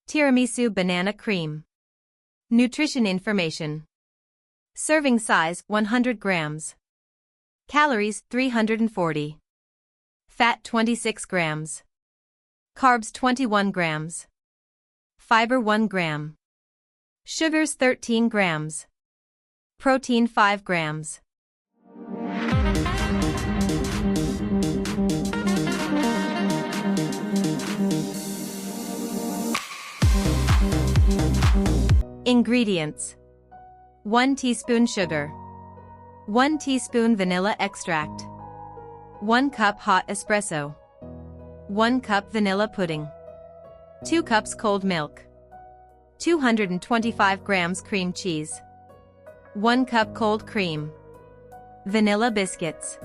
Tiramisu Banana Cream. Nutrition information. Serving size 100 grams. Calories 340. Fat 26 grams. Carbs 21 grams. Fiber 1 gram. Sugars 13 grams. Protein 5 grams. Ingredients: 1 teaspoon sugar, 1 teaspoon vanilla extract, 1 cup hot espresso, 1 cup vanilla pudding, 2 cups cold milk, 225 grams cream cheese, 1 cup cold cream, vanilla biscuits,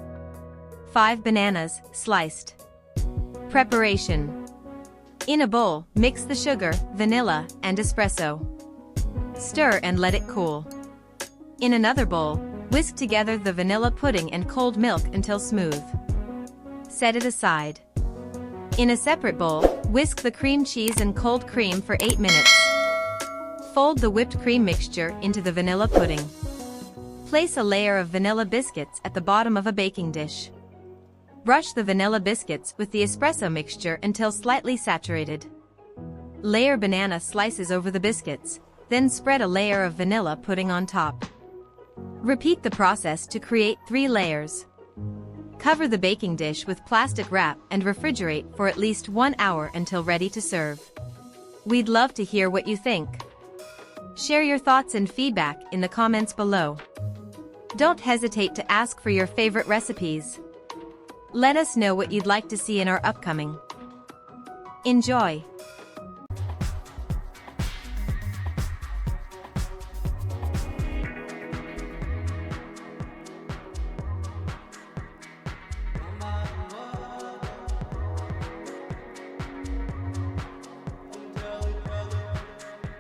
5 bananas, sliced. Preparation: in a bowl, mix the sugar, vanilla, and espresso. Stir and let it cool. In another bowl, whisk together the vanilla pudding and cold milk until smooth. Set it aside. In a separate bowl, whisk the cream cheese and cold cream for 8 minutes. Fold the whipped cream mixture into the vanilla pudding. Place a layer of vanilla biscuits at the bottom of a baking dish. Brush the vanilla biscuits with the espresso mixture until slightly saturated. Layer banana slices over the biscuits, then spread a layer of vanilla pudding on top. Repeat the process to create 3 layers. Cover the baking dish with plastic wrap and refrigerate for at least 1 hour until ready to serve. We'd love to hear what you think. Share your thoughts and feedback in the comments below. Don't hesitate to ask for your favorite recipes. Let us know what you'd like to see in our upcoming. Enjoy!